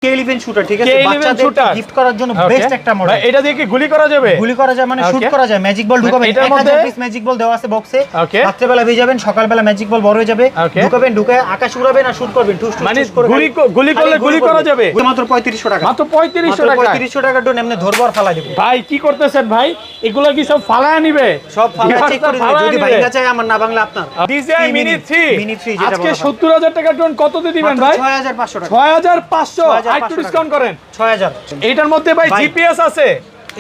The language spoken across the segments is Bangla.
K11 শুটার, ঠিক আছে? বাচ্চাদেরকে গিফট করার জন্য বেস্ট একটা মডেল। ভাই এটা দিয়ে কি গুলি করা যাবে? গুলি করা যায় মানে শুট করা যায়, ম্যাজিক বল ঢুকাবেন। 1000 পিস ম্যাজিক বল দেওয়া আছে বক্সে। রাত্রেবেলা ভেজাবেন, সকালবেলা ম্যাজিক বল বড় হয়ে যাবে। ঢুকাবেন, ঢুকায় আকাশ উড়াবেন আর শুট করবেন। টুস মানে গুলি করলে গুলি করা যাবে। মাত্র 3500 টাকা। মাত্র 3500 টাকা। 3500 টাকার ড্রোন এমনি ধরবো আর ফালা দিব। ভাই কি করতেছেন ভাই? এগুলো কি সব ফালায় নিবে? সব ফালা চেক করে দিবে। যদি ভাইঙ্গা চাই আমার না বাংলা আপনার। DJI Mini 3 যেটা আজকে 70000 টাকা ড্রোন কত দিয়ে দিবেন ভাই? 6500 টাকা। 6500 একটু ডিসকাউন্ট করেন। 6000। এটার মধ্যে ভাই জিপিএস আছে।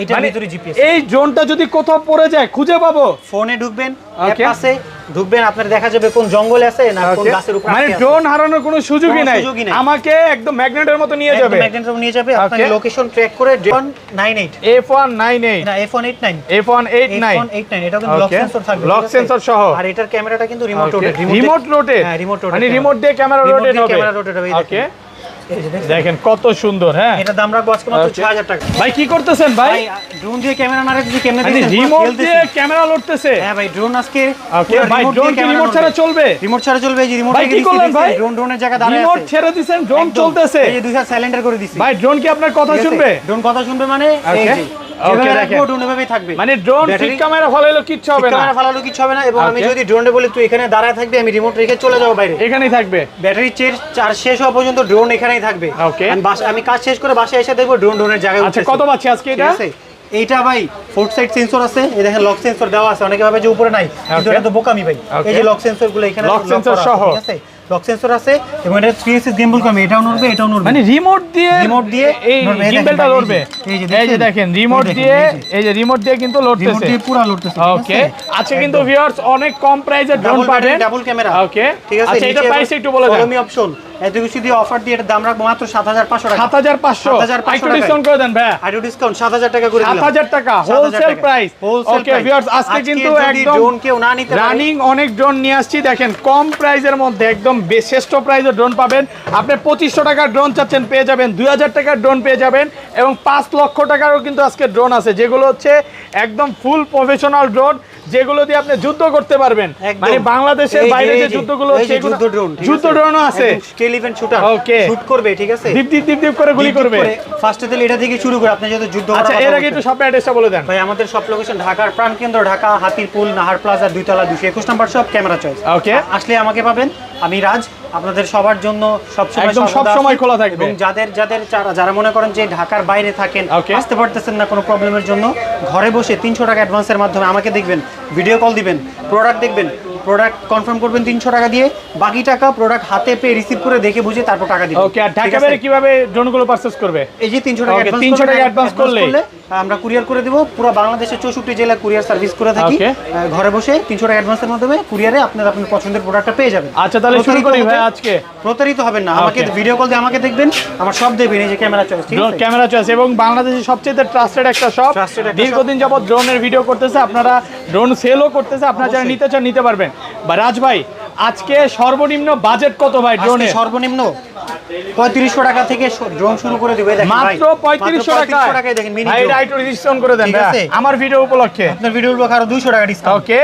এটার ভিতরে জিপিএস। এই ড্রোনটা যদি কোথাও পড়ে যায় খুঁজে পাবো? ফোনে ঢুকবেন, অ্যাপ আছে, ঢুকবেন, আপনার দেখা যাবে কোন জঙ্গলে আছে না কোন গাছের উপর আছে। মানে ড্রোন হারানোর কোনো সুযোগই নাই। আমাকে একদম ম্যাগনেটের মতো নিয়ে যাবে। ম্যাগনেটের মতো নিয়ে যাবে, আপনার লোকেশন ট্র্যাক করে F198 F198 না F189 F189 এটা কিন্তু লক সেন্সর থাকবে, লক সেন্সর সহ। আর এটার ক্যামেরাটা কিন্তু রিমোট রোটেট। রিমোট রোটেট, হ্যাঁ রিমোট রোটেট, মানে রিমোট দিয়ে ক্যামেরা রোটেট হবে। ক্যামেরা রোটেট হবে। ওকে দেখেন কত সুন্দর। হ্যাঁ এটা দাম রাখবো আজকে মাত্র 6000 টাকা। ভাই কি করতেছেন ভাই? ড্রোন দিয়ে ক্যামেরা না রাখছি, কেমনে মানে দিচ্ছেন? রিমোট দিয়ে ক্যামেরা লড়তেছে। হ্যাঁ ভাই ড্রোন আজকে ওকে ভাই ড্রোন কি রিমোট ছাড়া চলবে? রিমোট ছাড়া চলবে। এই যে রিমোট ভাই কি করলেন ভাই? ড্রোনের জায়গা দাঁড়ায় আছে। রিমোট ছেড়ে দিবেন, ড্রোন চলতেছে। এই যে 2000 সাইলেন্টার করে দিছি। ভাই ড্রোন কি আপনার কথা শুনবে? ড্রোন কথা শুনবে মানে এই যে ওকে দেখেন ড্রোন এভাবেই থাকবে। মানে ড্রোন ঠিক ক্যামেরা ফলাইলো কিচ্ছু হবে না। ক্যামেরা ফলালো কিছু হবে না। এবং আমি যদি ড্রোনে বলি তুই এখানে দাঁড়ায় থাকবি, আমি রিমোট রেখে চলে যাব বাইরে, এখানেই থাকবে। ব্যাটারি চার্জ শেষ হওয়া পর্যন্ত ড্রোন এখানেই থাকবে। ওকে আমি কাজ শেষ করে বাসায় এসে দেখবো ড্রোনের জায়গায় আচ্ছা কত পাচ্ছি আজকে এটা? এইটা ভাই ফোর্থ সাইড সেন্সর আছে, এই দেখেন লক সেন্সর দেওয়া আছে। অনেকে ভাবে যে উপরে নাই, কিন্তু এটা তো বোকামি ভাই। এই যে লক সেন্সর গুলো এখানে লক সেন্সর সহ, ঠিক আছে? লক সেন্সর আছে এবং এটা 3 গিম্বল কম, এটাও নড়বে এটাও নড়বে। মানে রিমোট দিয়ে এই গিম্বলটা লড়বে। এই যে দেখেন রিমোট দিয়ে, এই যে রিমোট দিয়ে কিন্তু লড়তেছে, রিমোট দিয়ে পুরো লড়তেছে। ওকে আচ্ছা কিন্তু ভিউয়ার্স অনেক কম প্রাইসে ড্রোন পাবেন, ডাবল ক্যামেরা। ওকে ঠিক আছে? আচ্ছা এটা প্রাইস একটু বলে দেন। কলমি অপশন এত কিছু দিয়ে অফার দিয়ে এর দাম রাখবো মাত্র 7500 টাকা। 7500 একটু ডিসকাউন্ট করে দেন ভাই। আইডি ডিসকাউন্ট 7000 টাকা করে দিলাম। 7000 টাকা হোলসেল প্রাইস। ওকে ভিউয়ার্স আজকে কিন্তু একদম ড্রোন কেউ না নিতে পারে, রানিং অনেক ড্রোন নিয়ে আসছি। দেখেন কম প্রাইসের মধ্যে একদম শ্রেষ্ঠ প্রাইসে ড্রোন পাবেন। আপনি 2500 টাকার ড্রোন চাচ্ছেন পেয়ে যাবেন, 2000 টাকার ড্রোন পেয়ে যাবেন এবং 5 লক্ষ টাকারও কিন্তু আজকে ড্রোন আছে, যেগুলো হচ্ছে একদম ফুল প্রফেশনাল ড্রোন, যেগুলো দিয়ে আপনি যুদ্ধ করতে পারবেন। মানে বাংলাদেশের বাইরে যে যুদ্ধগুলো হচ্ছে যুদ্ধ ড্রোনও আছে। K11 শুটার ওকে শুট করবে, ঠিক আছে? দীপ দীপ দীপ দীপ করে গুলি করবে। ফার্স্টে তাহলে এটা থেকে শুরু করে আপনি যত যুদ্ধ করার। আচ্ছা এর আগে একটু শপের অ্যাড্রেসটা বলে দেন ভাই। আমাদের সব লোকেশন ঢাকার প্রাণকেন্দ্র, ঢাকা হাতিরপুল নাহার প্লাজা 2 তলা 221 নম্বর শপ, ক্যামেরা চয়েস। ওকে আসলে আমাকে পাবেন, আমি রাজ, আপনাদের সবার জন্য সব সময় খোলা থাকবে। এবং যারা মনে করেন যে ঢাকার বাইরে থাকেন, আসতে পারতেছেন না কোনো প্রবলেমের জন্য, ঘরে বসে 300 টাকা অ্যাডভান্সের মাধ্যমে আমাকে দেখবেন, ভিডিও কল দিবেন, প্রোডাক্ট দেখবেন, প্রোডাক্ট কনফার্ম করবেন 300 টাকা দিয়ে, বাকি টাকা প্রোডাক্ট হাতে পেয়ে রিসিভ করে দেখে বুঝে তারপর টাকা দিবেন। ওকে আর ঢাকা বাইরে কিভাবে ড্রোনগুলো পারচেজ করবে? এই যে 300 টাকা অ্যাডভান্স করলে আমরা কুরিয়ার করে দেব। পুরো বাংলাদেশে 64 জেলায় কুরিয়ার সার্ভিস করে থাকি। ঘরে বসে 300 টাকা অ্যাডভান্সের মাধ্যমে কুরিয়ারে আপনার পছন্দের প্রোডাক্টটা পেয়ে যাবেন। আচ্ছা তাহলে শুরু করি ভাই আজকে। প্রতারিত হবেন না, আমাকে ভিডিও কল দিয়ে আমাকে দেখবেন, আমার সব দেখবেন। এই যে ক্যামেরা চয়েস, ঠিক আছে? ক্যামেরা চয়েস এবং বাংলাদেশের সবচেয়ে ট্রাস্টেড একটা শপ, দীর্ঘদিন যাবত ড্রোনের ভিডিও করতেছে, আপনারা ড্রোন সেলও করতেছে, আপনারা যারা নিতে চান নিতে পারবেন। বা রাজ ভাই আজকে সর্বনিম্ন বাজেট কত ভাই ড্রোনের? সর্বনিম্ন 3500 টাকা থেকে ড্রোন শুরু করে দিবে। দেখেন মাত্র 3500 টাকায় দেখেন মিনি ড্রোন। ভাই একটু ডিসকাউন্ট করে দেন ভাই আমার ভিডিও উপলক্ষে। আপনার ভিডিও উপলক্ষে আরো 200 টাকা ডিসকাউন্ট। ওকে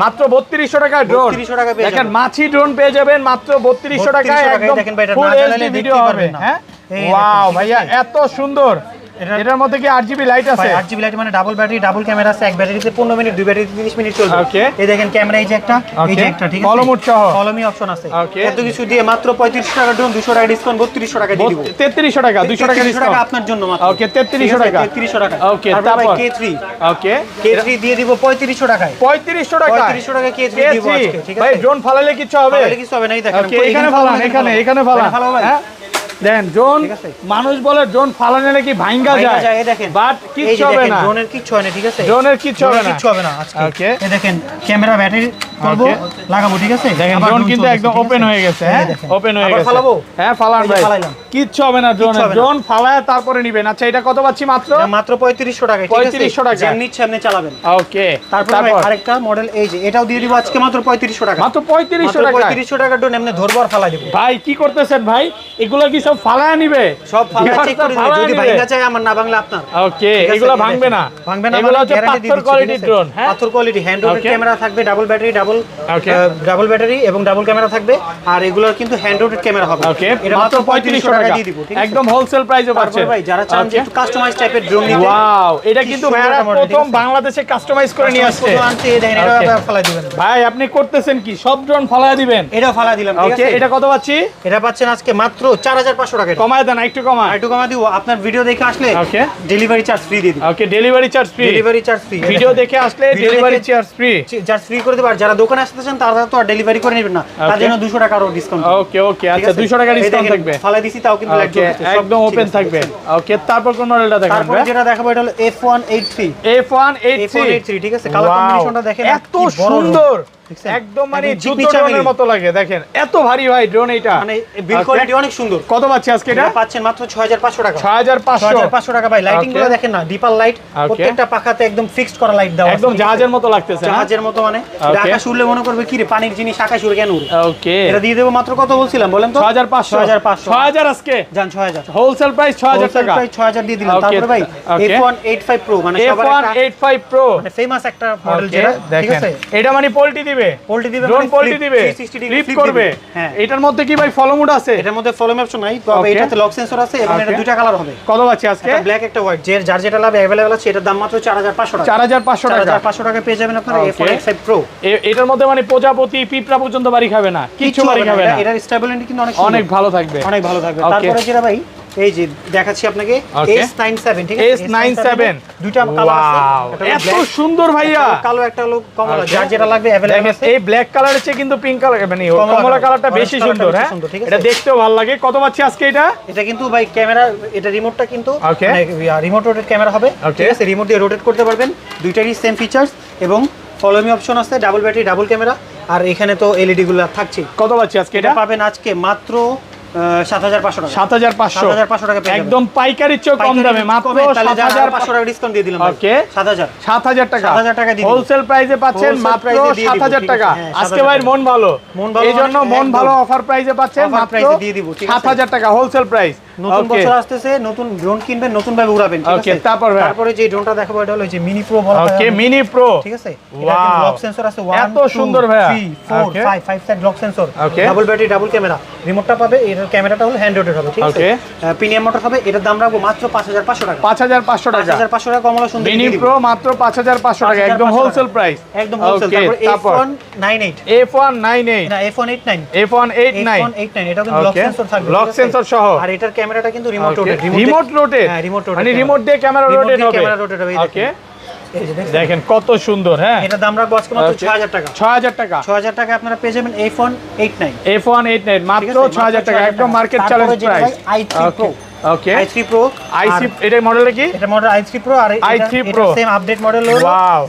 মাত্র 3200 টাকায় ড্রোন। 3200 টাকা পেয়ে দেখেন মাছি ড্রোন পেয়ে যাবেন মাত্র 3200 টাকায়, একদম ফুল এইচডি ভিডিও হবে। হ্যাঁ ওয়াও ভাইয়া এত সুন্দর। এটার মধ্যে কি 8GB লাইট আছে? 8GB লাইট মানে ডাবল ব্যাটারি, ডাবল ক্যামেরা আছে। এক ব্যাটারিতে 15 মিনিট, দুই ব্যাটারিতে 30 মিনিট চলবে। ওকে এই দেখেন ক্যামেরা, এই যে একটা, এই যে একটা, ঠিক আছে? কলমুট সহ কলমি অপশন আছে। এত কিছু দিয়ে মাত্র 3500 টাকা ড্রোন, 200 টাকা ডিসকাউন্ট, 3200 টাকা দিয়ে দিব। 3300 টাকা, 200 টাকা ডিসকাউন্ট আপনার জন্য মাত্র। ওকে 3300 টাকা, 3300 টাকা। ওকে তারপর K3, ওকে K3 দিয়ে দিব 3500 টাকায়। 3500 টাকা, 3500 টাকা K3 দিব আজকে, ঠিক আছে? ভাই ড্রোন ফালালে কিছু হবে? ফালালে কিছু হবে না। এই দেখেন এখানে ফালান, এখানে ফালান। হ্যাঁ দেন ড্রোন, মানুষ বলে ড্রোন ফালালে নাকি ভাঙা যায়, বাট কিচ্ছু হবে না, ড্রোনের কিচ্ছু হয় না, ঠিক আছে? ড্রোনের কিচ্ছু হবে না আজকে। ওকে এই দেখেন ক্যামেরা ব্যাটারি করব লাগাবো, ঠিক আছে? দেখেন ড্রোন কিন্তু একদম ওপেন হয়ে গেছে। হ্যাঁ ওপেন হয়ে গেছে। ফালাবো? হ্যাঁ ফালান ভাই, কিচ্ছু হবে না ড্রোন ফালায় তারপরে নিবেন। আচ্ছা এটা কত পাচ্ছি? মাত্র 3500 টাকা, ঠিক আছে? 3500 টাকা যেমনি ইচ্ছা আপনি চালাবেন। ওকে তারপর আরেকটা মডেল, এই যে এটাও দিয়ে দিব আজকে মাত্র 3500 টাকা। মাত্র 3500 টাকা। 3500 টাকা ড্রোন এমনি ধরবো আর ফালাই দেব। ভাই কি করতেছেন ভাই? এগুলো কি সব সব ফালায়া নিবে, সব ফালায়া চেক করে দিবে, যদি ভাঙা যায় আমার, না ভাঙলে আপনার। ওকে, এগুলো ভাঙবে না, ভাঙবে না, এগুলো হচ্ছে পাথর কোয়ালিটি ড্রোন। হ্যাঁ, পাথর কোয়ালিটি, হ্যান্ড রোটেড ক্যামেরা থাকবে, ডাবল ব্যাটারি, ডাবল ব্যাটারি এবং ডাবল ক্যামেরা থাকবে, আর এগুলোর কিন্তু হ্যান্ড রোটেড ক্যামেরা হবে। ওকে, এটা মাত্র 3500 টাকা দিয়ে দিব, একদম হোলসেল প্রাইসে পাচ্ছেন ভাই। যারা চান যে একটু কাস্টমাইজ টাইপের ড্রোন নিতে, ওয়াও, এটা কিন্তু ভাইরা প্রথম বাংলাদেশে কাস্টমাইজ করে নিয়ে আসছে। এটা ফালাই দিবেন ভাই, আপনি করতেছেন কি, সব ড্রোন ফালায়া দিবেন? এটা ফালাই দিলাম। ওকে, এটা কত পাচ্ছি? এটা পাচ্ছেন আজকে মাত্র 4500 টাকা। কমায় দেন, একটু কমায়, একটু কমায় দিব। আপনার ভিডিও দেখে আসলে ওকে ডেলিভারি চার্জ ফ্রি দিয়ে দিব। Okay, delivery charge free, delivery charge free, video দেখে আসলে delivery charge free, charge free করে দেব। আর যারা দোকানে আসতে চান তারা তো আর ডেলিভারি করে নেবেন না, তার জন্য 200 টাকা আরো ডিসকাউন্ট। ওকে ওকে, আচ্ছা 200 টাকা ডিসকাউন্ট থাকবে। ফালাই দিছি, তাও কিন্তু লাইট জ্বলছে, একদম ওপেন থাকবে। ওকে, তারপর কোন মডেলটা দেখাবেন? তারপর যেটা দেখাবো এটা হলো F183। F183, ঠিক আছে, কালার কম্বিনেশনটা দেখেন এত সুন্দর, একদম মানে যুদ্ধ ড্রোনের মতো লাগে। দেখেন এত ভারী ভাই ড্রোন, এটা মানে বিল্ড কোয়ালিটি অনেক সুন্দর। কত পাচ্ছি আজকে? এটা পাচ্ছেন মাত্র 6500 টাকা। 6500 টাকা ভাই। লাইটিং গুলো দেখেন না, ডিপাল লাইট, প্রত্যেকটা পাখাতে একদম ফিক্সড করা লাইট দেওয়া আছে, একদম জাহাজের মতো লাগতেছে। জাহাজের মতো, মানে আকাশ উড়লে মনে করবে কি রে, পানির জিনিস আকাশ উড়ে কেন উড়ে। ওকে, এটা দিয়ে দেব মাত্র, কত বলছিলাম বলেন তো? 6500 আজকে জান 6000 হোলসেল প্রাইস, 6000 টাকা, 6000 দিয়ে দিলাম। তারপরে ভাই F185 Pro, মানে সবার একটা F185 Pro, মানে ফেমাস একটা মডেল, যেটা ঠিক আছে। এটা মানে পোল্টি দিবে, ড্রোন পোল্টি দিবে, ফ্লিপ করবে। হ্যাঁ, এটার মধ্যে কি ভাই ফলো মোড আছে? এটার মধ্যে ফলো অপশন নাই, তবে এটাতে লক সেন্সর আছে এবং এটা দুইটা কালার হবে। কত পাচ্ছি আজকে? একটা ব্ল্যাক, একটা হোয়াইট, যার যেটা লাগবে अवेलेबल আছে। এটার দাম মাত্র 4500 টাকা। 4500 টাকা, 4500 টাকা পেয়ে যাবেন আপনারা F185 Pro। এটার মধ্যে মানে প্রজাপতি, পিঁপড়া পর্যন্ত বাড়ি খাবে না, কিছু বাড়ি খাবে না। এটার স্টেবিলিটি কিন্তু অনেক ভালো থাকবে, অনেক ভালো থাকবে। তারপরে যেটা ভাই, এই যে দেখাচ্ছি আপনাকে S97, ঠিক আছে, S97 দুইটা কালার আছে। এত সুন্দর ভাইয়া, কালো, একটা হলো কমলা, যার যেটা লাগবে अवेलेबल আছে। এই ব্ল্যাক কালারের চেয়ে কিন্তু পিঙ্ক কালার, মানে কমলা কালারটা বেশি সুন্দর। হ্যাঁ, এটা দেখতেও ভালো লাগে। কত পাচ্ছি আজকে এটা? এটা কিন্তু ভাই ক্যামেরা, এটা রিমোটটা কিন্তু রিমোট রোটেট ক্যামেরা হবে, ঠিক আছে। রিমোট দিয়ে রোটেট করতে পারবেন, দুইটারই সেম ফিচার্স এবং ফলো মি অপশন আছে, ডাবল ব্যাটারি, ডাবল ক্যামেরা, আর এখানে তো এলইডি গুলো থাকছে। কত পাচ্ছি আজকে এটা? পাবেন আজকে মাত্র 7500 টাকা। 7500 টাকা পেয়ে একদম পাইকারির চেয়ে কম দামে, মাত্র 7500 টাকা ডিসকাউন্ট দিয়ে দিলাম। ওকে, 7000 টাকা দিয়ে হোলসেল প্রাইসে পাচ্ছেন, মাত্র 7000 টাকা। আজকে ভাই মন ভালো, এইজন্য মন ভালো অফার প্রাইসে পাচ্ছেন, মাত্র 7000 টাকা হোলসেল প্রাইস। নতুন বছর আসতেছে, নতুন ড্রোন কিনবেন, নতুন ভাবে উড়াবেন, ঠিক আছে। তারপরে যে ড্রোনটা দেখাবো এটা হলো যে মিনি প্রো বলা হয়। ওকে, মিনি প্রো, ঠিক আছে। এটা কিন্তু লক সেন্সর আছে, 1 এত সুন্দর ভাইয়া, 3 4 5 side lock sensor, double battery, double camera. রিমোটটা পাবে, এর ক্যামেরাটা হলো হ্যান্ড রোটেট হবে, ঠিক আছে। প্রিমিয়াম মোটর হবে। এটার দাম রাখবো মাত্র 5500 টাকা। 5500 টাকা, 5500 টাকা কমলা সুন্দর মিনি প্রো মাত্র 5500 টাকা, একদম হোলসেল প্রাইস, একদম হোলসেল। তারপর F198 না F189 F189 এটা কিন্তু লক সেন্সর থাকবে, লক সেন্সর সহ। আর এটার ক্যামেরাটা কিন্তু রিমোট রোটেট, রিমোট রোটেট, হ্যাঁ রিমোট রোটেট, মানে রিমোট দিয়ে ক্যামেরা রোটেট হবে। ওকে, দেখেন কত সুন্দর। হ্যাঁ, এটা দাম রাখবো আজকে মাত্র 6000 টাকা। 6000 টাকা, 6000 টাকা আপনারা পেয়ে যাবেন F189 মাত্র 6000 টাকা, একদম market challenge price. i3 Pro, ওকে, i3 Pro, i3 এটা মডেলটা কি? এটা মডেল i3 Pro, আর i3 Pro same update model হলো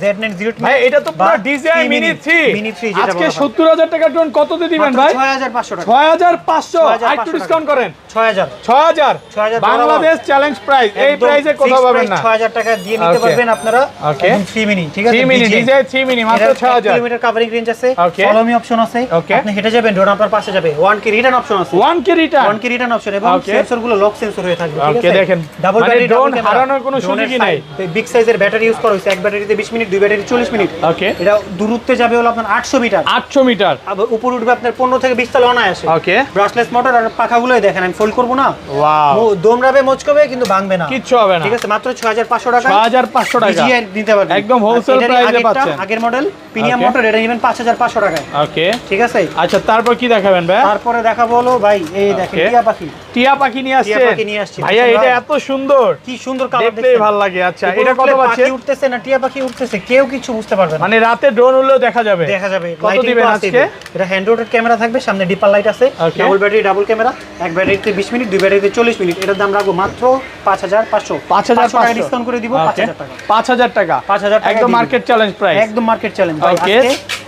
Z902। ভাই এটা তো পুরো DJI Mini 3 আজকে 70000 টাকা ড্রোন কততে দিবেন ভাই? 6500 টাকা। 6500 একটু ডিসকাউন্ট করেন, 6000 বাংলাদেশ চ্যালেঞ্জ প্রাইস। এই প্রাইসে কোথাও পাবেন না। 6000 টাকা দিয়ে নিতে পারবেন আপনারা একদম 3 মিনি, ঠিক আছে। 3 মিনি DJI 3 মিনি মাত্র 6000 কিলোমিটার কভারিং রেঞ্জ আছে, ফলো মি অপশন আছে, আপনি হেঁটে যাবেন, ড্রোন আপনার পাশে যাবে, 1K রিটার্ন অপশন আছে, 1K রিটার্ন অপশন, এবং সেন্সর গুলো লক সেন্সর হয়ে থাকবে, ঠিক আছে। দেখেন ডাবল ব্যাটারি, ড্রোন হারানোর কোনো সুযোগই নাই। বিগ সাইজের ব্যাটারি ইউজ করা হয়েছে, এক ব্যাটারিতে 20 মিনিট, দুই ব্যাটারি 40 মিনিট। ওকে, এটা দূরত্বে যাবে হলো আপনার 800 মিটার, 800 মিটার, আবার উপর উঠবে আপনার 15 থেকে 20 তলা অনায়াসে। ওকে, ব্রাশলেস মোটর, আর পাখাগুলোই দেখেন, আমি ফোল্ড করব না, ওয়াও, দমরাবে মচকাবে কিন্তু ভাঙবে না, কিচ্ছু হবে না, ঠিক আছে। মাত্র 6500 টাকা, 6500 টাকা DJI নিতে পারবেন, একদম হোলসেল প্রাইসে পাচ্ছেন। আগের মডেল প্রিমিয়াম মোটর, এটা নেবেন 5500 টাকায়। ওকে, ঠিক আছে। আচ্ছা, তারপর কি দেখাবেন ভাই? তারপরে দেখাবো হলো ভাই, এই দেখেন টিয়া পাখি নিয়ে আসছে ভাইয়া, এটা এত সুন্দর, কি সুন্দর কালার, দেখতেই ভালো লাগে। আচ্ছা, এটা কত পাচ্ছেন? পাখি উঠতেছে না টিয়া পাখি উঠতেছে, কেউ কিছু বুঝতে পারবে না, মানে রাতে ড্রোন উড়লেও দেখা যাবে। কত দিবেন আজকে? এটা হ্যান্ড রোটেড ক্যামেরা থাকবে, সামনে ডিপার লাইট আছে, ডাবল ব্যাটারি, ডাবল ক্যামেরা, এক ব্যাটারিতে 20 মিনিট, দুই ব্যাটারিতে 40 মিনিট। এটার দাম রাখবো মাত্র 5500 টাকা ডিসকাউন্ট করে দিব, 5000 টাকা। 5000 টাকা একদম মার্কেট চ্যালেঞ্জ প্রাইস, একদম মার্কেট চ্যালেঞ্জ। ওকে,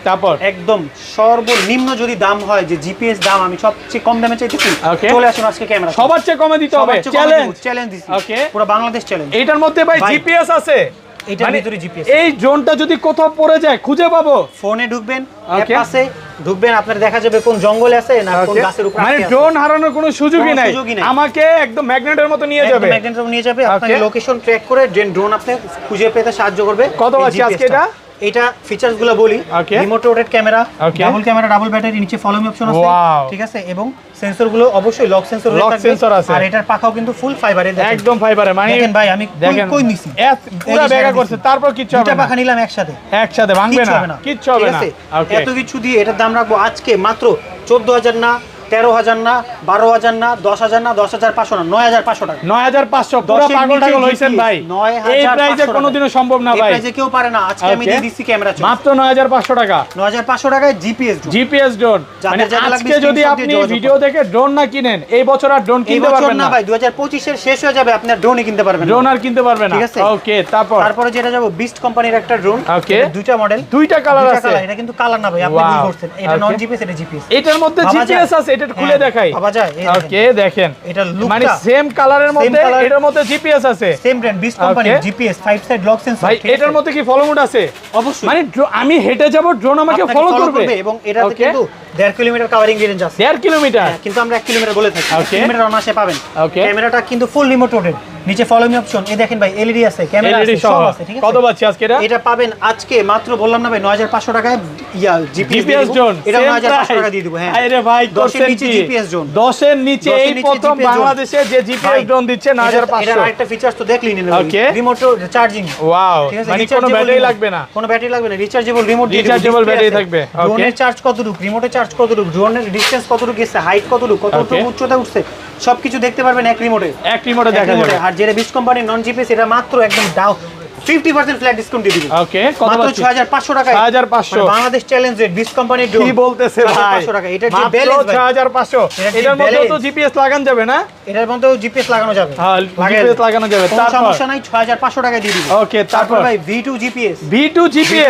তারপর একদম সর্বনিম্ন যদি দাম হয়, যে জিপিএস দাম আমি সবচেয়ে কম দামে চাইতেছি, চলে আসুন আজকে ক্যামেরা সবার চেয়ে কমে দিতে হবে, চ্যালেঞ্জ দিছি। ওকে, পুরো বাংলাদেশ চ্যালেঞ্জ। এটার মধ্যে ভাই জিপিএস আছে, এটার মানে ভিতরে জিপিএস। এই ড্রোনটা যদি কোথাও পড়ে যায় খুঁজে পাবো? ফোনে ঢুকবেন, অ্যাপ আছে, ঢুকবেন, আপনার দেখা যাবে কোন জঙ্গলে আছে না কোন গাছের উপর মানে আছে। ড্রোন হারানোর কোনো সুযোগই নাই, সুযোগই নাই। আমাকে একদম ম্যাগনেটের মতো নিয়ে যাবে, ম্যাগনেটের নিয়ে যাবে, আপনাকে লোকেশন ট্র্যাক করে ড্রোন আপনি খুঁজে পেতে সাহায্য করবে। কত আছে আজকে এটা? এটা ফিচারস গুলো বলি, remote rotate camera, double camera, double battery, নিচে ফলো মি অপশন আছে, ঠিক আছে, এবং সেন্সর গুলো অবশ্যই লক সেন্সর আছে, আর এটার পাখাও কিন্তু ফুল ফাইবারের, একদম ফাইবারে। মানে দেখেন ভাই আমি কই নিছি পুরো ব্যাগা করছে, তারপর কিচ্ছু হবে না, দুটো পাখা নিলাম একসাথে ভাঙবে না, কিচ্ছু হবে না। এত কিছু দিয়ে এটার দাম রাখবো আজকে মাত্র 14,000 না, 13,000 না, 12,000 না, 10,000 না, 10,500 না, 9,500 টাকা। 9,500 পুরো পাগল টাগল হইছেন ভাই, এই প্রাইসে কোনোদিনও সম্ভব না ভাই, এই প্রাইসে কেউ পারে না। আজকে আমি দিয়ে দিচ্ছি ক্যামেরা মাত্র 9,500 টাকা। 9,500 টাকায় জিপিএস ড্রোন। মানে আজকে যদি আপনি ভিডিও দেখে ড্রোন না কিনেন, এই বছর আর ড্রোন কিনতে পারবেন না ভাই, 2025 এর শেষ হয়ে যাবে, আপনি ড্রোনই কিনতে পারবেন না, ড্রোন আর কিনতে পারবেন না, ঠিক আছে। ওকে, তারপরে যেটা যাব বিস্ট কোম্পানির একটা ড্রোন, ওকে, দুইটা মডেল, দুইটা কালার আছে, এটা কিন্তু কালার না ভাই, আপনি ভুল করছেন, এটা নন জিপিএস, এটা জিপিএস। এটার মধ্যে জিপিএস আছে, এটা খুলে দেখাই, ওকে, দেখেন এটা মানে সেম কালারের মধ্যে, এটার মধ্যে জিপিএস আছে, same brand beast company, GPS 5 side lock sensor. ভাই এটার মধ্যে কি ফলো মোড আছে? অবশ্যই, মানে আমি হেঁটে যাব, ড্রোন আমাকে ফলো করবে, এবং এটাতে কিন্তু 1.5 কিলোমিটার কভারিং রেঞ্জ আছে, 1.5 কিলোমিটার, কিন্তু আমরা 1 কিলোমিটার বলে থাকি, 1 ওকে, কিলোমিটার অনায়াসে পাবেন। ওকে, ক্যামেরাটা কিন্তু ফুল রিমোট রোটেড, নিচে ফলো মি অপশন, এই দেখেন ভাই এলইডি আছে, ক্যামেরা আছে, সব আছে, ঠিক আছে। কত পাচ্ছি আজকে এটা? এটা পাবেন আজকে মাত্র বললাম না ভাই 9,500 টাকায় জিপিএস ড্রোন, এটা 9,500 টাকা দিয়ে দেব। হ্যাঁ আরে ভাই 10 এর নিচে জিপিএস ড্রোন, 10 এর নিচে এই প্রথম বাংলাদেশে যে জিপিএস ড্রোন দিচ্ছে 9,500। এটার আরেকটা ফিচারস তো দেখলেই নিন, রিমোট চার্জিং, ওয়াও, মানে কোনো ব্যাটারি লাগবে না, কোনো ব্যাটারি লাগবে না, রিচার্জেবল রিমোট, রিচার্জেবল ব্যাটারি থাকবে। ওকে, ড্রোনের চার্জ কতটুকু, রিমোটে চার্জ কতটুকু, ড্রোনের ডিসটেন্স কতটুকু গেছে, হাইট কতটুকু, কতটুকু উচ্চতা উঠছে, সবকিছু দেখতে পারবেন এক রিমোটে দেখা যাবে। আর যেটা বিস্ট কোম্পানির নন জিপিএস, এটা মাত্র একদম 50% ফ্ল্যাট ডিসকাউন্ট দিয়ে দিবেন। ওকে, কত মাত্র 6,500 টাকায়, 6,500 বাংলাদেশ চ্যালেঞ্জ রেট বিস্ট কোম্পানির ড্রোন। কি বলতেছে ভাই, 6,500 টাকা, এটা যে মাত্র ব্যালেন্স ভাই 6,500, এটার মধ্যে তো জিপিএস লাগানো যাবে না? এটার মধ্যেও জিপিএস লাগানো যাবে, হ্যাঁ জিপিএস লাগানো যাবে, কোনো সমস্যা নাই, 6,500 টাকায় দিয়ে দিবেন। ওকে, তারপর ভাই V2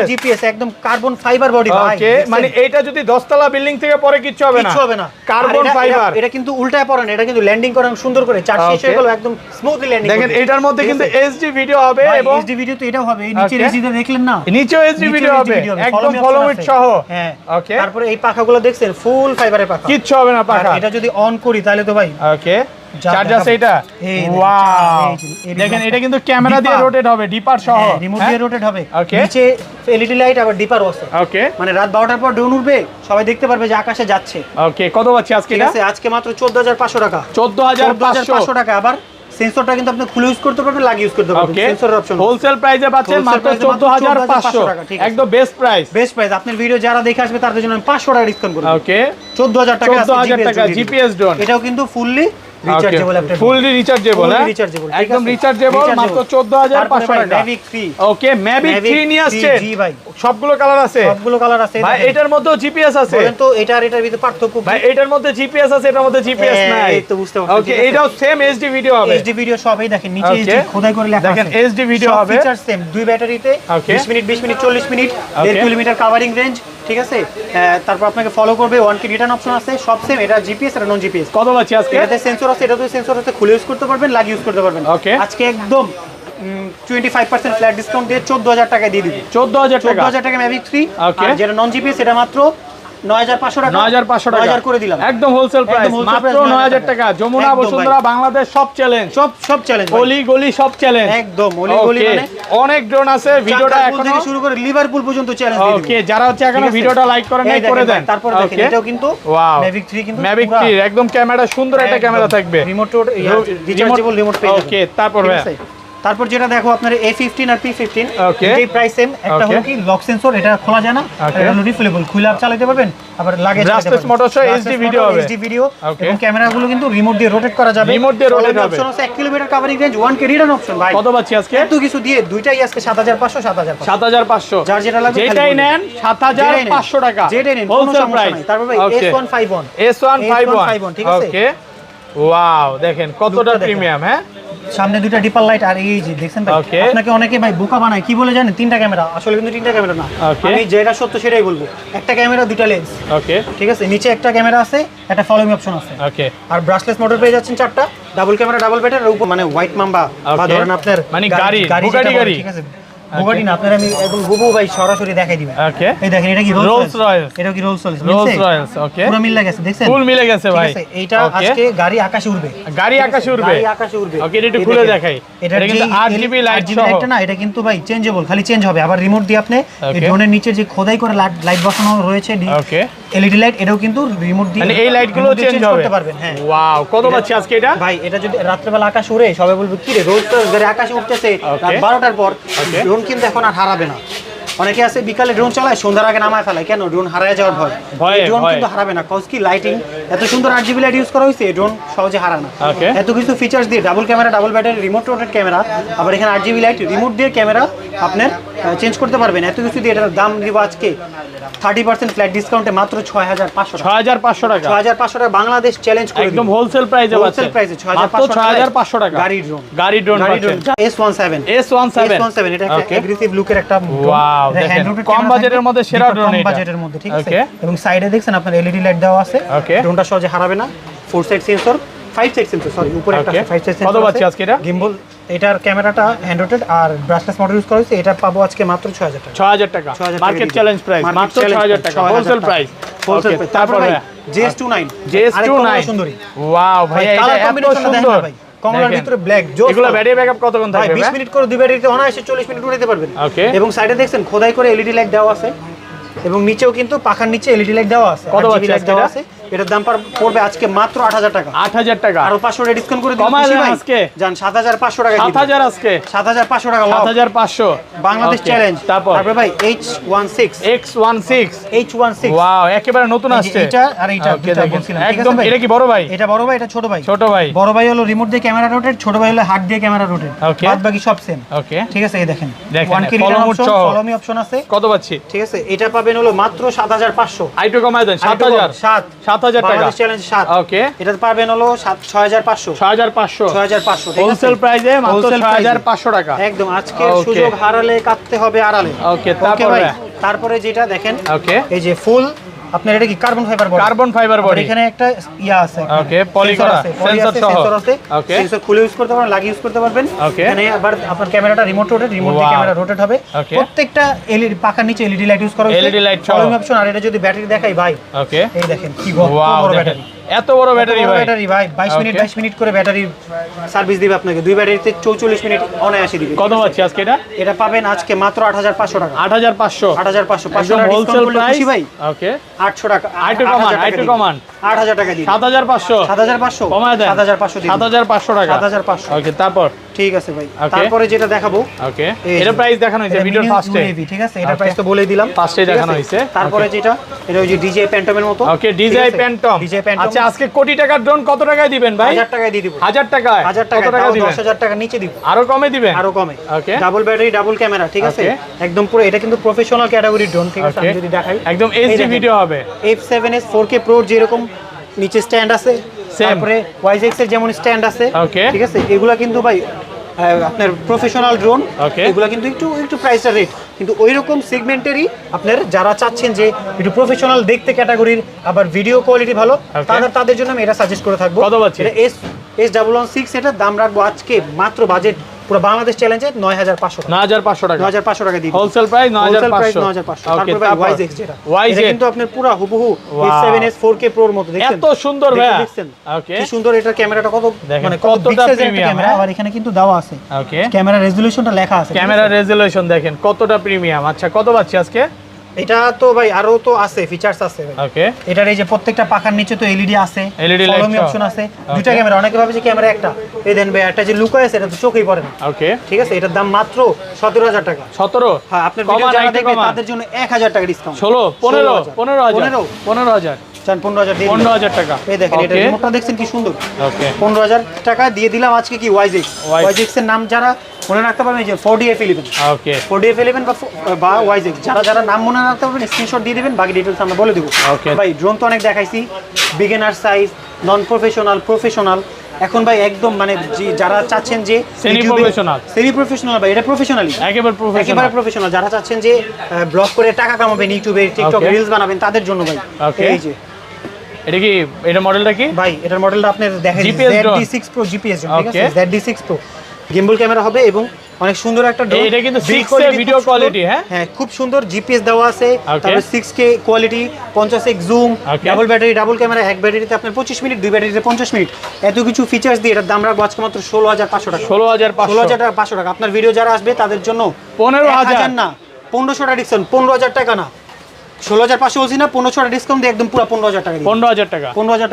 জিপিএস একদম কার্বন ফাইবার বডি ভাই। ওকে, মানে এটা যদি 10 তলা বিল্ডিং থেকে পরে কিচ্ছু হবে না, কার্বন ফাইবার। এটা কিন্তু উল্টায় পড়ে না, এটা কিন্তু ল্যান্ডিং করেন সুন্দর করে, চার্জ শেষ হয়ে গেল একদম স্মুথলি ল্যান্ডিং। দেখেন এটার মধ্যে কিন্তু এইচডি ভিডিও হবে, এবং এইচডি ভিডিও তো এটাও হবে, এই নিচে রেজিটা দেখলেন না, নিচেও এইচডি ভিডিও হবে, একদম ফলো ইট সহ। হ্যাঁ, ওকে, তারপরে এই পাখাগুলো দেখছেন ফুল ফাইবারের পাখা, কিচ্ছু হবে না পাখা। এটা যদি অন করি তাহলে তো ভাই, ওকে, চার্জ আছে এটা, ওয়াও, দেখেন এটা কিন্তু ক্যামেরা দিয়ে রোটেট হবে, ডিপার সহ, রিমোট দিয়ে রোটেট হবে, ওকে, নিচে এলইডি লাইট, আবার ডিপারও আছে। ওকে, মানে রাত 12টার পর ড্রোন উঠবে, সবাই দেখতে পারবে যে আকাশে যাচ্ছে। ওকে, কত পাচ্ছি আজকে ঠিক এটা? আছে, আজকে মাত্র 14,500 টাকা, 14,500 টাকা। আবার সেন্সরটা কিন্তু আপনি খুলে ইউজ করতে পারবেন, লাগিয়ে ইউজ করতে পারবেন, সেন্সরের অপশন। হোলসেল প্রাইসে পাচ্ছেন মাত্র 14,500 টাকা, একদম বেস্ট প্রাইস। বেস্ট প্রাইস, আপনার ভিডিও যারা দেখে আসবে তাদের জন্য আমি 500 টাকা ডিসকাউন্ট করব। ওকে, 14,000 টাকা, 14,000 টাকা জিপিএস ড্রোন, এটাও কিন্তু ফুললি রিচার্জেবল, একটা ফুললি রিচার্জেবল, হ্যাঁ একদম রিচার্জেবল, মাত্র 14,500 টাকা। ম্যাভিক 3, ওকে, ম্যাভিক 3 নিয়ে আসছেন, জি ভাই, সবগুলো কালার আছে, সবগুলো কালার আছে ভাই। এটার মধ্যেও জিপিএস আছে, বলেন তো এটা আর এটার ভিতরে পার্থক্য কি? ভাই এটার মধ্যে জিপিএস আছে, এটার মধ্যে জিপিএস নাই, এই তো বুঝতে পারছেন। ওকে, এটাও সেম এইচডি ভিডিও হবে, এইচডি ভিডিও সবই দেখেন, নিচে এইচডি খোদাই করে লেখা আছে, দেখেন এইচডি ভিডিও হবে, ফিচার সেম, দুই ব্যাটারিতে 20 minute 40 minute, 1.5 kilometre covering range, ঠিক আছে। তারপর আপনাকে ফলো করবে, 1K রিটার্ন অপশন আছে, সব সেম। এটা জিপিএস আর নন জিপিএস। কত পাচ্ছি আজকে? এটাতে সেন্সর আছে, এটাতে সেন্সর আছে, খুলে ইউজ করতে পারবেন, লাগিয়ে ইউজ করতে পারবেন। ওকে, আজকে একদম 25% ফ্ল্যাট ডিসকাউন্ট দিয়ে 14,000 টাকায় দিয়ে দিবি। 14,000 টাকা ম্যাভিক 3। ওকে, আর যেটা নন জিপিএস এটা মাত্র 9,500 টাকা, 9,500 টাকা 9,000 করে দিলাম, একদম হোলসেল প্রাইস, মাত্র 9,000 টাকা। যমুনা বসুন্ধরা বাংলাদেশ সব চ্যালেঞ্জ, সব চ্যালেঞ্জ, গলি গলি সব চ্যালেঞ্জ, একদম গলি গলি, মানে অনেক ড্রোন আছে। ভিডিওটা এখনো থেকে শুরু করে লিভারপুল পর্যন্ত চ্যালেঞ্জ দিয়ে দিই। ওকে, যারা হচ্ছে এখনো ভিডিওটা লাইক করেন নাই করে দেন। তারপর দেখেন এটাও কিন্তু ওয়াও, ম্যাভিক 3 কিন্তু ম্যাভিক 3 একদম ক্যামেরা সুন্দর একটা ক্যামেরা থাকবে, রিমোট রিচার্জেবল রিমোট পেয়ে যাবেন। ওকে, তারপর যেটা দেখো আপনার A15 আর P15, ওকে, এই প্রাইস সেম। একটা হলো কি লক সেন্সর, এটা খোলা যায় না, এটা হলো রিফিলেবল, খুলে আপ চালাতে পারবেন, আবার লাগেজ চালাতে পারবেন। মোটর সহ এইচডি ভিডিও হবে, এইচডি ভিডিও, এবং ক্যামেরাগুলো কিন্তু রিমোট দিয়ে রোটেট করা যাবে, রিমোট দিয়ে রোটেট হবে। অপশন আছে 1 kilometre covering range, 1K return option. ভাই কত পাচ্ছি আজকে? এত কিছু দিয়ে দুইটাই আজকে 7,500 7,500, যার যেটা লাগবে যেটাই নেন 7,500 টাকা, যেটাই নেন হোলসেল প্রাইস। তারপর ভাই S151, ঠিক আছে। ওকে, ওয়াও, দেখেন কতটা প্রিমিয়াম। হ্যাঁ, সামনে দুইটা ডিপার লাইট, আর এই যে দেখছেন ভাই, আপনাকে অনেকে ভাই বোকা বানায়, কি বলে জানেন, 3টা ক্যামেরা, আসলে কিন্তু 3টা ক্যামেরা না, আমি যেটা সত্য সেটাই বলবো। একটা ক্যামেরা, দুইটা লেন্স, ওকে, ঠিক আছে। নিচে একটা ক্যামেরা আছে, একটা ফলো মি অপশন আছে, ওকে। আর ব্রাশলেস মোটর পেয়ে যাচ্ছেন 4টা, ডাবল ক্যামেরা, ডাবল ব্যাটারি, আর উপর মানে হোয়াইট মাম্বা বা ধরেন আপনার মানে গাড়ি, ঠিক আছে, বুগাটি না, আপনার আমি একদম হুবহু ভাই সরাসরি দেখাই দিবেন। ওকে, এই দেখেন এটা কি রোলস রয়েলস, এটা কি রোলস রয়েলস, রোলস রয়েলস। ওকে, পুরো মিলে গেছে, দেখছেন ফুল মিলে গেছে ভাই। ঠিক আছে, এইটা আজকে গাড়ি আকাশে উড়বে, গাড়ি আকাশে উড়বে, গাড়ি আকাশে উড়বে। ওকে, এটা একটু খুলে দেখাই। এটা কিন্তু 8GB লাইট সহ, লাইটটা না, এটা কিন্তু ভাই চেঞ্জেবল, খালি চেঞ্জ হবে। আবার রিমোট দিয়ে আপনি এই ড্রোনের নিচে যে খোদাই করে লাইট বসানো রয়েছে, ওকে, এলইডি লাইট, এটাও কিন্তু রিমোট দিয়ে, মানে এই লাইটগুলো চেঞ্জ করতে পারবেন। হ্যাঁ, ওয়াও, কত পাচ্ছি আজকে এটা ভাই? এটা যদি রাত্রেবেলা আকাশ উড়ে, সবাই বলবে কি রে রোজ তো গাড়ি আকাশে উঠতেছে রাত 12টার পর, ড্রোন কিন্তু এখন আর হারাবে না। অনেকে আছে বিকালে ড্রোন চালায়, সন্ধ্যার আগে নামায় ফেলায়, কেন? ড্রোন হারায় যাওয়ার ভয়। ড্রোন কিন্তু হারাবে না, কজ কি লাইটিং এত সুন্দর 8GB লাইট ইউজ করা হয়েছে, ড্রোন সহজে হারায় না। এত কিছু ফিচার্স দিয়ে, double camera, double battery, remote rotate camera, আবার এখানে 8GB লাইট, রিমোট দিয়ে ক্যামেরা আপনার চেঞ্জ করতে পারবেন। এত কিছু দিয়ে এটার দাম দিব আজকে 30% ফ্ল্যাট ডিসকাউন্টে মাত্র 6500 টাকা। 6500 টাকা, 6500 টাকা বাংলাদেশ চ্যালেঞ্জ করে একদম হোলসেল প্রাইসে পাচ্ছেন। হোলসেল প্রাইসে 6500 টাকা গাড়ি ড্রোন, গাড়ি ড্রোন S17 এটা একটা এগ্রেসিভ লুকের একটা ওয়াও, দেখেন কম বাজেটের মধ্যে সেরা ড্রোন, কম বাজেটের মধ্যে, ঠিক আছে। এবং সাইডে দেখছেন আপনার এলইডি লাইট দেওয়া আছে, ড্রোনটা সহজে হারাবে না। 4 side sensor, 5 side sensor, sorry উপরে একটা 5 সাইড সেন্সর। কত পাচ্ছি আজকে এটা? গিম্বল, এটার ক্যামেরাটা হ্যান্ড রোটেট আর ব্রাশলেস মডেল ইউজ করা হয়েছে। এটা পাবো আজকে মাত্র 6000 টাকা। 6000 টাকা মার্কেট চ্যালেঞ্জ প্রাইস, মাত্র 6000 টাকা হোলসেল প্রাইস। Wholesale price. তারপরে JS29, সুন্দরী। ওয়াও ভাই, এটা এত সুন্দর, কমলার ভিতরে ব্ল্যাক জোস। এগুলো ব্যাটারি ব্যাকআপ কতক্ষণ থাকবে ভাই? 20 মিনিট করে দুই ব্যাটারিতে অনায়াসে 40 মিনিট উড়াতে পারবেন। ওকে, এবং সাইডে দেখছেন খোদাই করে এলইডি লাইট দেওয়া আছে, এবং নিচেও কিন্তু পাখার নিচে এলইডি লাইট দেওয়া আছে। কত 8GB লাইট দেওয়া আছে। এটার দাম পড়বে আজকে মাত্র 8000 টাকা। 8000 টাকা, আরো 500 টাকা ডিসকাউন্ট করে দিন কমায় দেন আজকে, জান 7500 টাকা দিন। 7000 আজকে 7500 টাকা, 7500 বাংলাদেশ চ্যালেঞ্জ। তারপরে ভাই X16, H16 ওয়াও, একেবারে নতুন আসছে এটা। আর এটা দুটো বলছিলাম, ঠিক আছে একদম। ভাই? এটা কি বড় ভাই? এটা বড় ভাই, এটা ছোট ভাই। ছোট ভাই, বড় ভাই হলো রিমোট দিয়ে ক্যামেরা রোটেট, ছোট ভাই হলো হাত দিয়ে ক্যামেরা রোটেট, বাদ বাকি সব সেম। ওকে, ঠিক আছে। এই দেখেন দেখেন 1K ফলো মি অপশন আছে। কত পাচ্ছি? ঠিক আছে, এটা পাবেন হলো মাত্র 7500। আইটো কমায় দেন, 7000 টাকা বাংলাদেশ চ্যালেঞ্জ 7। ওকে, এটা পাবেন হলো 6500। 6500 ঠিক আছে? হোলসেল প্রাইসে মাত্র 6500 টাকা একদম। আজকের সুযোগ হারালে কাটতে হবে আড়ালে। ওকে, তারপরে যেটা দেখেন, ওকে, এই যে ফুল আপনার, এটা কি carbon fibre body? Carbon fibre body. এখানে একটা ইয়া আছে, ওকে, পলি করা সেন্সর সহ। সেন্সর আছে, ওকে, সেন্সর খুলে ইউজ করতে পারবেন, লাগিয়ে ইউজ করতে পারবেন। এখানে আবার আপনার ক্যামেরাটা রিমোট রোটেট, রিমোট দিয়ে ক্যামেরা রোটেট হবে। প্রত্যেকটা এলইডি পাখার নিচে এলইডি লাইট ইউজ করা হয়েছে, এলইডি লাইট সহ অপশন। আর এটা যদি ব্যাটারি দেখাই ভাই, ওকে, এই দেখেন কি বড় ব্যাটারি, এত বড় ব্যাটারি ভাই। ব্যাটারি ভাই 22 মিনিট করে ব্যাটারি সার্ভিস দিবে আপনাকে। দুই ব্যাটারিতে 44 মিনিট অনায়াসে দিবে। কত পাচ্ছি আজকে এটা? এটা পাবেন আজকে মাত্র 8500 টাকা। 8500 8500 হোলসেল প্রাইস ভাই। ওকে, 800 টাকা, আইটো কমান 8000 টাকা দিন। 7500 কমায় দেন, 7500 দিন। 7500 টাকা। 7500। ওকে, তারপর ঠিক আছে ভাই। তারপরে যেটা দেখাবো, ওকে, এটা প্রাইস দেখানো হয়েছে ভিডিওর ফার্স্টে। ঠিক আছে, এটা প্রাইস তো বলেই দিলাম, ফার্স্টে দেখানো হয়েছে। তারপরে যেটা, এটা ওই যে ডিজে প্যান্টমের মতো। ওকে, ডিজে প্যান্টম। আচ্ছা, আজকে কোটি টাকার ড্রোন কত টাকায় দিবেন ভাই? 1000 টাকায় দিয়ে দিব। 1000 টাকায়? 1000 টাকা দিবেন, 10000 টাকা নিচে দিব। আরো কমে দিবেন? আরো কমে। ওকে, ডাবল ব্যাটারি, ডাবল ক্যামেরা, ঠিক আছে। একদম পুরো, এটা কিন্তু প্রফেশনাল ক্যাটাগরি ড্রোন, ঠিক আছে। আমি যদি দেখাই, একদম এইচডি ভিডিও হবে। F7s 4K Pro যেরকম নিচে স্ট্যান্ড আছে, তারপরে YZX এর যেমন স্ট্যান্ড আছে, ঠিক আছে। এগুলা কিন্তু ভাই আপনার প্রফেশনাল ড্রোন, এগুলা কিন্তু একটু প্রাইসটা রেট, কিন্তু ওইরকম সেগমেন্টেরই আপনার যারা চাচ্ছেন যে একটু প্রফেশনাল দেখতে ক্যাটাগরির, আবার ভিডিও কোয়ালিটি ভালো, তাদের জন্য আমি এটা সাজেস্ট করে থাকবো। কত পাচ্ছি? এটা S116, এটার দাম রাখবো আজকে মাত্র বাজেট পুরো বাংলাদেশ চ্যালেঞ্জে 9500 টাকা। 9500 টাকা, 9500 টাকা দিই। Wholesale price 9500। 9500। তারপরে ভাই YZX, যেটা এটা কিন্তু আপনার পুরো হুবহু S7s 4K Pro এর মতো, দেখছেন এত সুন্দর ভাই। দেখছেন ওকে, কি সুন্দর। এটার ক্যামেরাটা কত, মানে কতটা প্রিমিয়াম ক্যামেরা, আর এখানে কিন্তু দেওয়া আছে। ওকে, ক্যামেরা রেজোলিউশনটা লেখা আছে, ক্যামেরা রেজোলিউশন দেখেন কতটা প্রিমিয়াম। আচ্ছা, কত পাচ্ছি আজকে? এটা তো ভাই আরো তো আছে, ফিচারস আছে ভাই। ওকে, এটার এই যে প্রত্যেকটা পাখার নিচে তো এলইডি আছে, এলইডি লাইট অপশন আছে, দুইটা ক্যামেরা। অনেকে ভাবে যে ক্যামেরা একটা, এই দেন ভাই একটা যে লুকায় আছে, এটা তো চোখেই পড়ে না। ওকে, ঠিক আছে। এটার দাম মাত্র 17000 টাকা। 17? হ্যাঁ, আপনার ভিডিও যারা দেখবে তাদের জন্য 1000 টাকা ডিসকাউন্ট। 16, 15000 চান 15000 দিয়ে 15000 টাকা। এই দেখেন, এটা রিমোটটা দেখছেন কি সুন্দর। ওকে, 15000 টাকা দিয়ে দিলাম আজকে। কি YZX এর নাম যারা মনে রাখতে পারবেন, এই যে 4DF11। ওকে, 4DF11 বা YZX, যারা নাম মনে রাখতে পারবেন স্ক্রিনশট দিয়ে দিবেন, বাকি ডিটেইলস আমরা বলে দেব। ভাই ড্রোন তো অনেক দেখাইছি, beginner size, non professional, professional. এখন ভাই একদম মানে যারা চাচ্ছেন যে সেমি প্রফেশনাল, ভাই এটা প্রফেশনালি, একেবারে প্রফেশনাল। যারা চাচ্ছেন যে ব্লগ করে টাকা কামাবেন, ইউটিউবে টিকটক রিলস বানাবেন, তাদের জন্য ভাই এই যে এটা কি, এটা মডেলটা কি ভাই? এটার মডেলটা আপনাদের দেখাই, ZD6 Pro GPS, ঠিক আছে। ZD6 Pro গিম্বল ক্যামেরা হবে এবং অনেক সুন্দর একটা ড্রোন। এটা কিন্তু 6K ভিডিও কোয়ালিটি, হ্যাঁ হ্যাঁ খুব সুন্দর, জিপিএস দেওয়া আছে, Okay. তারপরে 6K quality, 50x zoom, Okay. Double battery, double camera, এক ব্যাটারিতে আপনার 25 মিনিট, দুই ব্যাটারিতে 50 মিনিট, এত কিছু ফিচার্স দিয়ে এটার দাম রাখবো আজকে মাত্র 16,500 টাকা। 16,500 টাকা। আপনার ভিডিও যারা আসবে তাদের জন্য 15,000 না, 1500 টাকা ডিসকাউন্ট, 15,000 টাকা না, 16,500 বলছি না, 1500 টাকা ডিসকাউন্ট দিয়ে একদম পুরো 15,000 টাকা, 15,000 টাকা। 15,000 টাকা